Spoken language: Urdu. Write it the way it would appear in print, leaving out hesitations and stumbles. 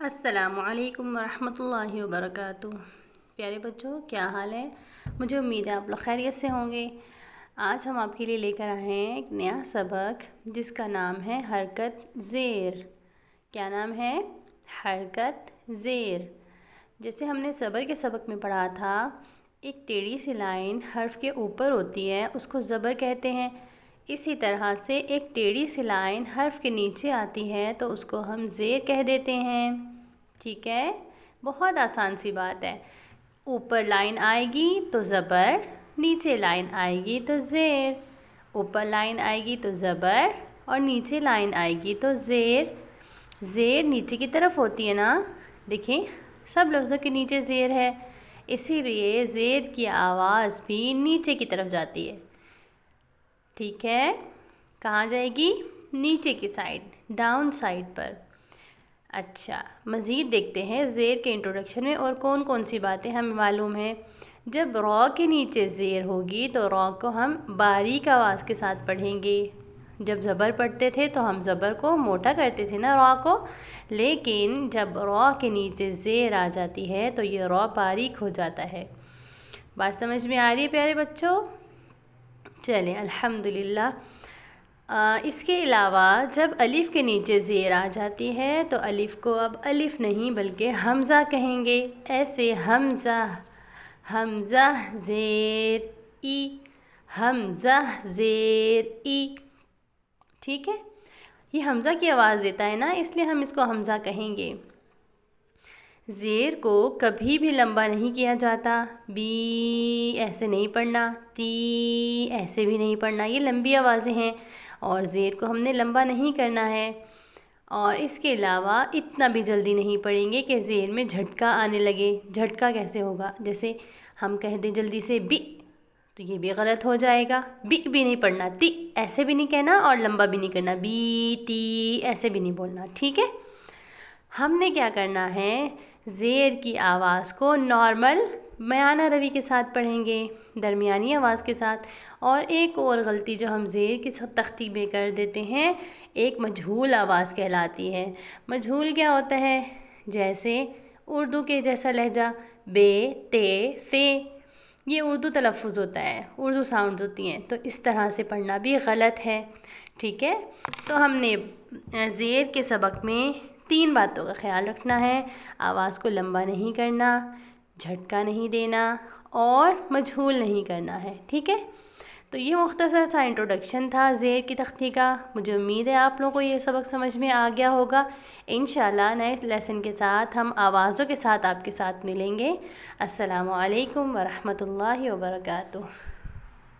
السلام علیکم ورحمۃ اللہ وبرکاتہ۔ پیارے بچوں، کیا حال ہے؟ مجھے امید ہے آپ لوگ خیریت سے ہوں گے۔ آج ہم آپ کے لیے لے کر آئے ہیں ایک نیا سبق جس کا نام ہے حرکت زیر۔ کیا نام ہے؟ حرکت زیر۔ جیسے ہم نے صبر کے سبق میں پڑھا تھا، ایک ٹیڑھی سی لائن حرف کے اوپر ہوتی ہے، اس کو زبر کہتے ہیں۔ اسی طرح سے ایک ٹیڑھی سی لائن حرف کے نیچے آتی ہے تو اس کو ہم زیر کہہ دیتے ہیں۔ ٹھیک ہے؟ بہت آسان سی بات ہے۔ اوپر لائن آئے گی تو زبر، نیچے لائن آئے گی تو زیر۔ اوپر لائن آئے گی تو زبر اور نیچے لائن آئے گی تو زیر۔ زیر نیچے کی طرف ہوتی ہے نا، دیکھیں سب لفظوں کے نیچے زیر ہے، اسی لیے زیر کی آواز بھی نیچے کی طرف جاتی ہے۔ ٹھیک ہے؟ کہاں جائے گی؟ نیچے کی سائڈ، ڈاؤن سائڈ پر۔ اچھا، مزید دیکھتے ہیں زیر کے انٹروڈکشن میں اور کون کون سی باتیں ہمیں معلوم ہیں۔ جب را کے نیچے زیر ہوگی تو را کو ہم باریک آواز کے ساتھ پڑھیں گے۔ جب زبر پڑھتے تھے تو ہم زبر کو موٹا کرتے تھے نا، را کو، لیکن جب را کے نیچے زیر آ جاتی ہے تو یہ را باریک ہو جاتا ہے۔ بات سمجھ میں آ رہی ہے پیارے بچوں؟ چلیں الحمدللہ۔ اس کے علاوہ جب الف کے نیچے زیر آ جاتی ہے تو الف کو اب الف نہیں بلکہ حمزہ کہیں گے۔ ایسے حمزہ، حمزہ زیر ای، حمزہ زیر ای۔ ٹھیک ہے؟ یہ حمزہ کی آواز دیتا ہے نا، اس لیے ہم اس کو حمزہ کہیں گے۔ زیر کو کبھی بھی لمبا نہیں کیا جاتا۔ بی ایسے نہیں پڑھنا، تی ایسے بھی نہیں پڑھنا، یہ لمبی آوازیں ہیں اور زیر کو ہم نے لمبا نہیں کرنا ہے۔ اور اس کے علاوہ اتنا بھی جلدی نہیں پڑھیں گے کہ زیر میں جھٹکا آنے لگے۔ جھٹکا کیسے ہوگا؟ جیسے ہم کہہ دیں جلدی سے بی تو یہ بھی غلط ہو جائے گا۔ بی بھی نہیں پڑھنا، تی ایسے بھی نہیں کہنا اور لمبا بھی نہیں کرنا، بی تی ایسے بھی نہیں بولنا۔ ٹھیک ہے؟ ہم نے کیا کرنا ہے؟ زیر کی آواز کو نارمل میانہ روی کے ساتھ پڑھیں گے، درمیانی آواز کے ساتھ۔ اور ایک اور غلطی جو ہم زیر کی تختی میں کر دیتے ہیں، ایک مجہول آواز کہلاتی ہے۔ مجہول کیا ہوتا ہے؟ جیسے اردو کے جیسا لہجہ، بے تے سے، یہ اردو تلفظ ہوتا ہے، اردو ساؤنڈز ہوتی ہیں، تو اس طرح سے پڑھنا بھی غلط ہے۔ ٹھیک ہے؟ تو ہم نے زیر کے سبق میں 3 باتوں کا خیال رکھنا ہے: آواز کو لمبا نہیں کرنا، جھٹکا نہیں دینا اور مجہول نہیں کرنا ہے۔ ٹھیک ہے؟ تو یہ مختصر سا انٹروڈکشن تھا زیر کی تختی کا۔ مجھے امید ہے آپ لوگوں کو یہ سبق سمجھ میں آ گیا ہوگا۔ انشاءاللہ نئے لیسن کے ساتھ ہم آوازوں کے ساتھ آپ کے ساتھ ملیں گے۔ السلام علیکم ورحمۃ اللہ وبرکاتہ۔